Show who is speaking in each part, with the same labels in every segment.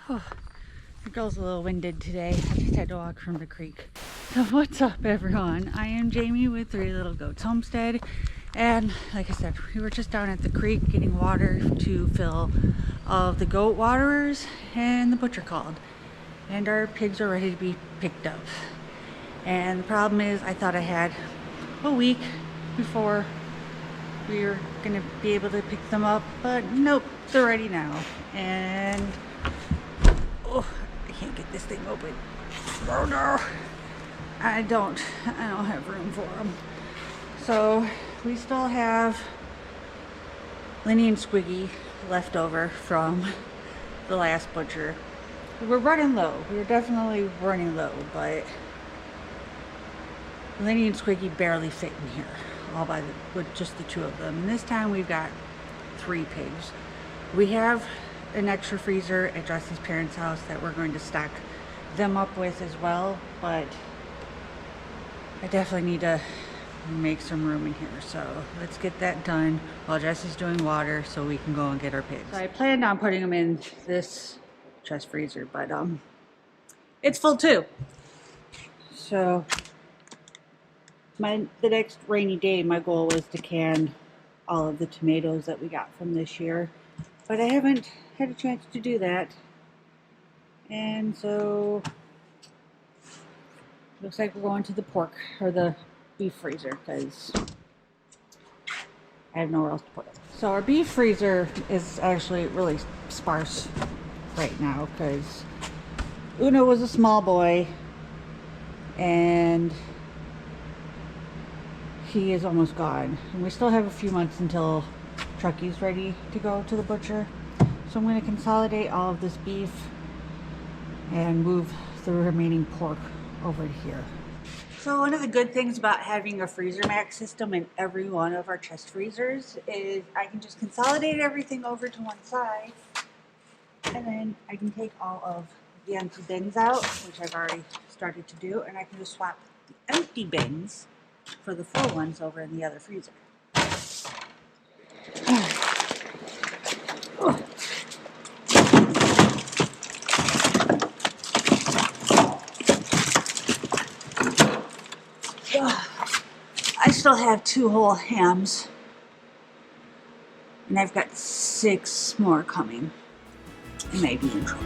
Speaker 1: Oh, the girl's a little winded today. I just had to walk from the creek. So what's up, everyone? I am Jamie with Little Goats Homestead, and like I said, we were just down at the creek getting water to fill all of the goat waterers, and the butcher called, and our pigs are ready to be picked up. And the problem is, I thought I had a week before we were gonna be able to pick them up, but nope, they're ready now. And oh, I can't get this thing open. Oh no, I don't have room for them. So we still have Lenny and Squiggy left over from the last butcher. We're running low. We're definitely running low, but Lenny and Squiggy barely fit in here, all by with just the two of them. And this time we've got 3 pigs. We have an extra freezer at Jesse's parents' house that we're going to stock them up with as well, but I definitely need to make some room in here. So let's get that done while Jesse's doing water so we can go and get our pigs. So I planned on putting them in this chest freezer, but it's full too. So the next rainy day, my goal was to can all of the tomatoes that we got from this year, but I haven't had a chance to do that, and so looks like we're going to the pork or the beef freezer because I have nowhere else to put it. So our beef freezer is actually really sparse right now because Uno was a small boy and he is almost gone, and we still have a few months until Trucky's ready to go to the butcher. So I'm going to consolidate all of this beef and move the remaining pork over to here. So one of the good things about having a freezer max system in every one of our chest freezers is I can just consolidate everything over to one side, and then I can take all of the empty bins out, which I've already started to do, and I can just swap the empty bins for the full ones over in the other freezer. I still have 2 whole hams, and I've got 6 more coming. I may be in trouble.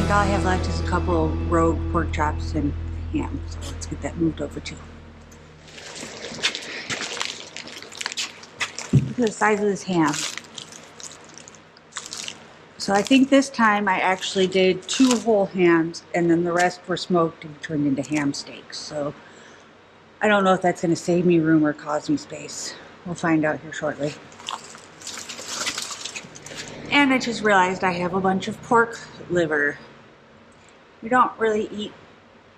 Speaker 1: All I have left is a couple rogue pork chops and ham, so let's get that moved over too. Look at the size of this ham. So I think this time I actually did 2 whole hams, and then the rest were smoked and turned into ham steaks. So I don't know if that's going to save me room or cause me space. We'll find out here shortly. And I just realized I have a bunch of pork liver. We don't really eat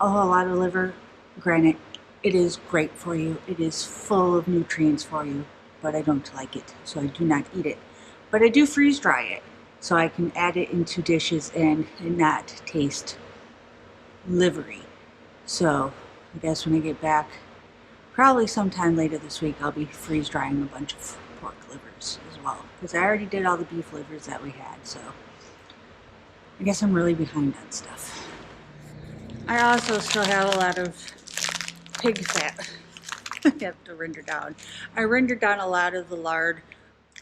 Speaker 1: a whole lot of liver. Granted, it is great for you. It is full of nutrients for you, but I don't like it, so I do not eat it. But I do freeze dry it, so I can add it into dishes and not taste livery. So I guess when I get back, probably sometime later this week, I'll be freeze drying a bunch of pork livers as well, because I already did all the beef livers that we had, so I guess I'm really behind on stuff. I also still have a lot of pig fat I have to render down. I rendered down a lot of the lard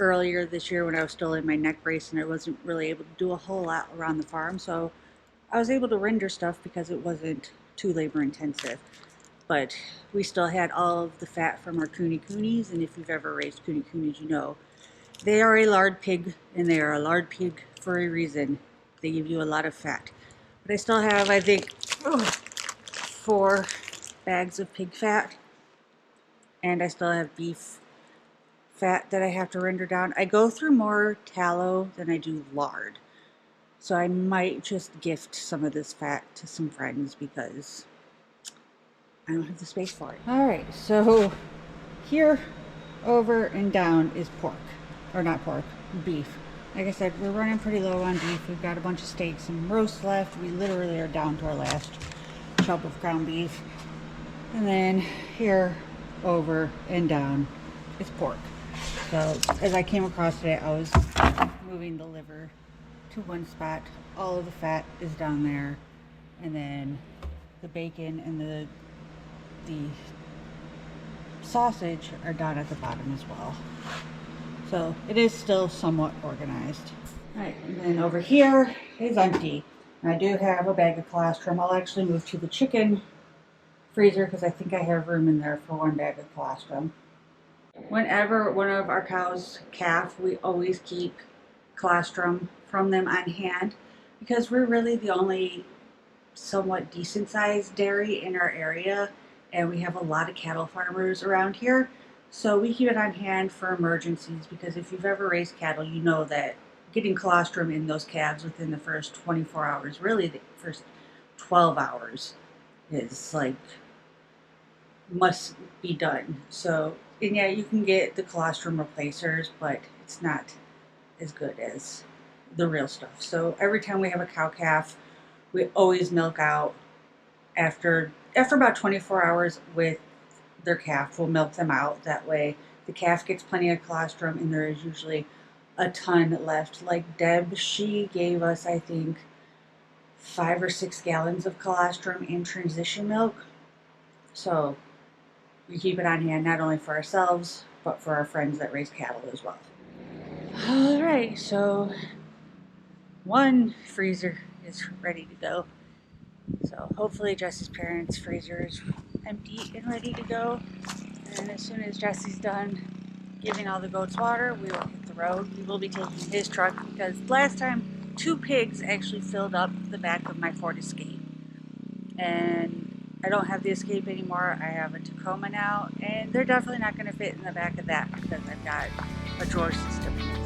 Speaker 1: earlier this year when I was still in my neck brace and I wasn't really able to do a whole lot around the farm, so I was able to render stuff because it wasn't too labor intensive. But we still had all of the fat from our coonies, and if you've ever raised coonies, you know they are a lard pig, and they are a lard pig for a reason. They give you a lot of fat. But I still have, I think, 4 bags of pig fat and I still have beef fat that I have to render down. I go through more tallow than I do lard. So I might just gift some of this fat to some friends because I don't have the space for it. Alright, so here, over and down is pork. Or not pork, beef. Like I said, we're running pretty low on beef. We've got a bunch of steaks and roast left. We literally are down to our last chunk of ground beef. And then here, over and down is pork. So as I came across today, I was moving the liver to one spot. All of the fat is down there, and then the bacon and the sausage are down at the bottom as well. So it is still somewhat organized. All right, and then over here is empty. And I do have a bag of colostrum. I'll actually move to the chicken freezer because I think I have room in there for one bag of colostrum. Whenever one of our cows calf, we always keep colostrum from them on hand because we're really the only somewhat decent sized dairy in our area, and we have a lot of cattle farmers around here, so we keep it on hand for emergencies. Because if you've ever raised cattle, you know that getting colostrum in those calves within the first 24 hours, really the first 12 hours, is like must be done. So, and yeah, you can get the colostrum replacers, but it's not as good as the real stuff. So every time we have a cow calf, we always milk out after about 24 hours with their calf. We'll milk them out. That way the calf gets plenty of colostrum, and there is usually a ton left. Like Deb, she gave us, I think, 5 or 6 gallons of colostrum in transition milk. So we keep it on hand not only for ourselves, but for our friends that raise cattle as well. Alright, so one freezer is ready to go. So hopefully Jesse's parents' freezer is empty and ready to go. And as soon as Jesse's done giving all the goats water, we will hit the road. We will be taking his truck because last time 2 pigs actually filled up the back of my Ford Escape. And I don't have the Escape anymore. I have a Tacoma now, and they're definitely not going to fit in the back of that because I've got a drawer system in it.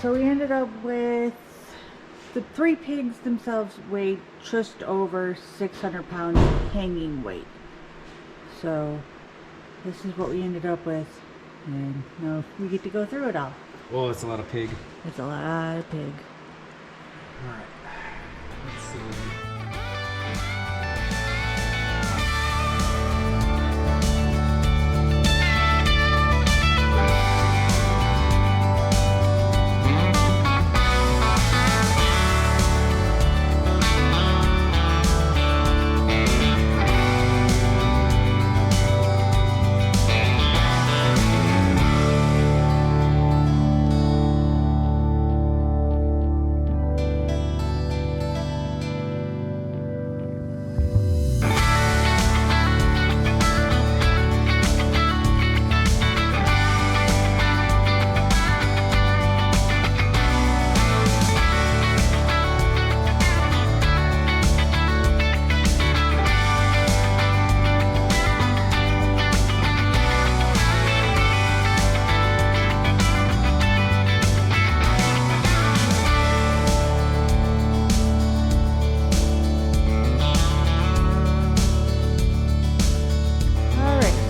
Speaker 1: So we ended up with the 3 pigs themselves weighed just over 600 pounds hanging weight. So this is what we ended up with, and now we get to go through it all.
Speaker 2: Well, it's a lot of pig.
Speaker 1: It's a lot of pig.
Speaker 2: All right. Let's see.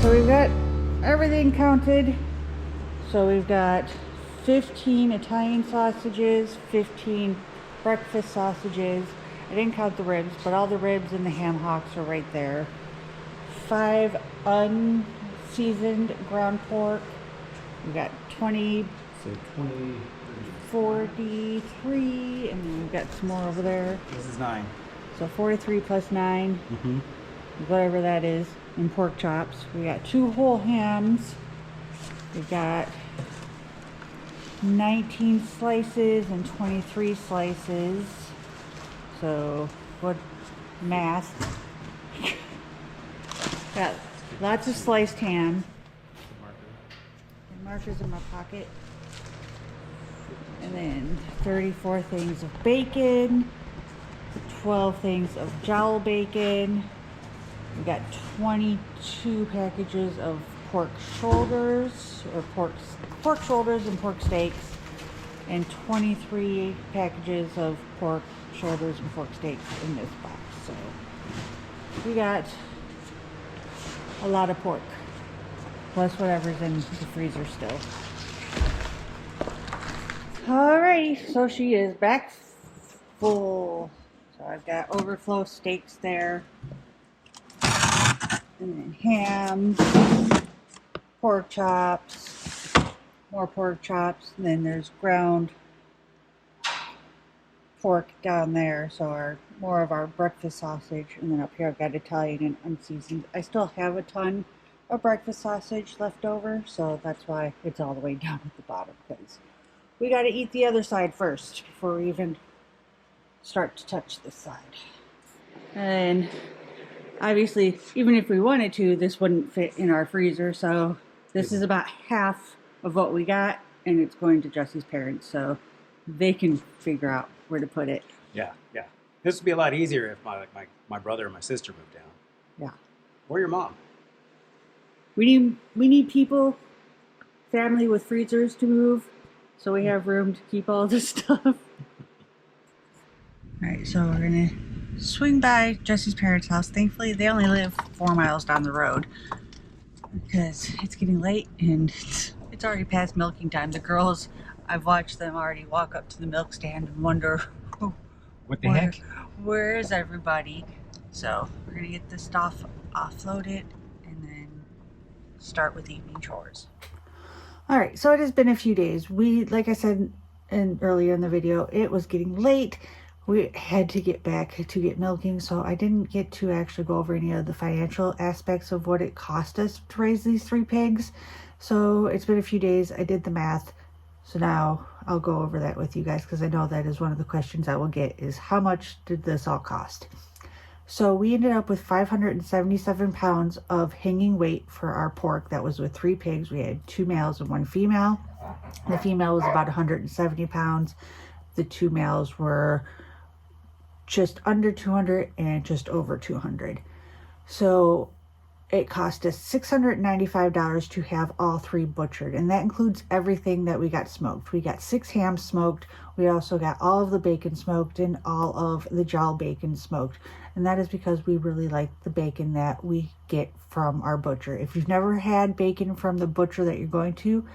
Speaker 1: So we've got everything counted. So we've got 15 Italian sausages, 15 breakfast sausages. I didn't count the ribs, but all the ribs and the ham hocks are right there. 5 unseasoned ground pork. We've got 20
Speaker 2: So 20.
Speaker 1: 43, and then we've got some more over there.
Speaker 2: This is 9.
Speaker 1: So 43 plus 9, whatever that is, in pork chops. We got 2 whole hams. We got 19 slices and 23 slices. So what math? Got lots of sliced ham. And markers in my pocket. And then 34 things of bacon. 12 things of jowl bacon. We got 22 packages of pork shoulders, or pork shoulders and pork steaks, and 23 packages of pork shoulders and pork steaks in this box. So we got a lot of pork, plus whatever's in the freezer still. Alrighty, so she is back full. So I've got overflow steaks there, and then ham, pork chops, more pork chops, and then there's ground pork down there, so more of our breakfast sausage, and then up here I've got Italian and unseasoned. I still have a ton of breakfast sausage left over, so that's why it's all the way down at the bottom, because we got to eat the other side first before we even start to touch this side. And obviously, even if we wanted to, this wouldn't fit in our freezer, so this is about half of what we got, and it's going to Jesse's parents, so they can figure out where to put it.
Speaker 2: Yeah. This would be a lot easier if my brother and my sister moved down.
Speaker 1: Yeah.
Speaker 2: Or your mom.
Speaker 1: We need people, family with freezers to move, so we have room to keep all this stuff. Alright, so we're gonna swing by Jesse's parents' house. Thankfully, they only live 4 miles down the road because it's getting late and it's already past milking time. The girls, I've watched them already walk up to the milk stand and wonder,
Speaker 2: What the heck?
Speaker 1: Where is everybody? So we're gonna get this stuff offloaded and then start with evening chores. Alright, so it has been a few days. Like I said earlier in the video, it was getting late. We had to get back to get milking, so I didn't get to actually go over any of the financial aspects of what it cost us to raise these 3 pigs. So it's been a few days. I did the math. So now I'll go over that with you guys, because I know that is one of the questions I will get, is how much did this all cost? So we ended up with 577 pounds of hanging weight for our pork. That was with 3 pigs. We had 2 males and 1 female. The female was about 170 pounds. The 2 males were just under 200 and just over 200. So it cost us $695 to have all 3 butchered, and that includes everything that we got smoked. We got 6 hams smoked. We also got all of the bacon smoked and all of the jowl bacon smoked, and that is because we really like the bacon that we get from our butcher. If you've never had bacon from the butcher that you're going to,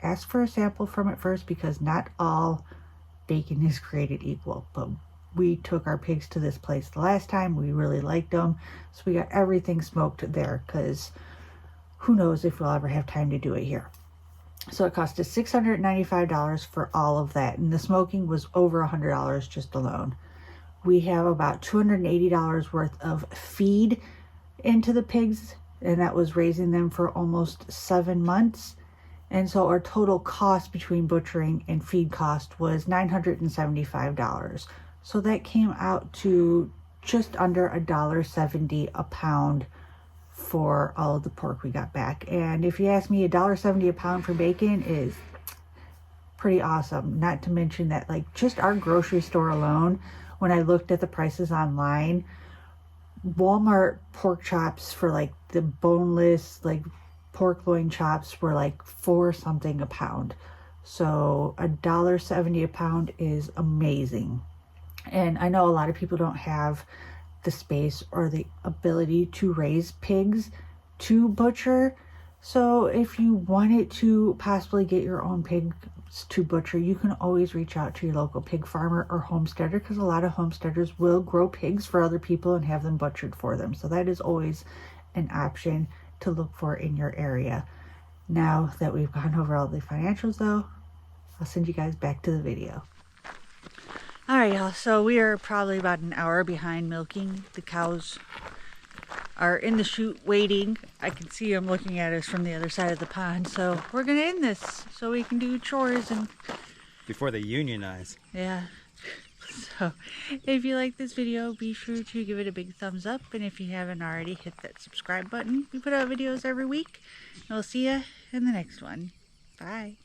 Speaker 1: ask for a sample from it first, because not all bacon is created equal. But we took our pigs to this place the last time. We really liked them. So we got everything smoked there, because who knows if we'll ever have time to do it here. So it cost us $695 for all of that. And the smoking was over $100 just alone. We have about $280 worth of feed into the pigs, and that was raising them for almost 7 months. And so our total cost between butchering and feed cost was $975. So that came out to just under $1.70 a pound for all of the pork we got back. And if you ask me, $1.70 a pound for bacon is pretty awesome. Not to mention that, like, just our grocery store alone, when I looked at the prices online, Walmart pork chops for like the boneless, like pork loin chops, were like $4 something a pound. So $1.70 a pound is amazing. And I know a lot of people don't have the space or the ability to raise pigs to butcher. So if you wanted to possibly get your own pigs to butcher, you can always reach out to your local pig farmer or homesteader, because a lot of homesteaders will grow pigs for other people and have them butchered for them. So that is always an option to look for in your area. Now that we've gone over all the financials though,
Speaker 3: I'll send you guys back to the video.
Speaker 1: Alright, y'all, so we are probably about an hour behind milking. The cows are in the chute waiting. I can see them looking at us from the other side of the pond, so we're gonna end this so we can do chores and
Speaker 2: Before they unionize.
Speaker 1: yeah. So if you like this video, be sure to give it a big thumbs up, and if you haven't already, hit that subscribe button. We put out videos every week, and we'll see you in the next one. Bye.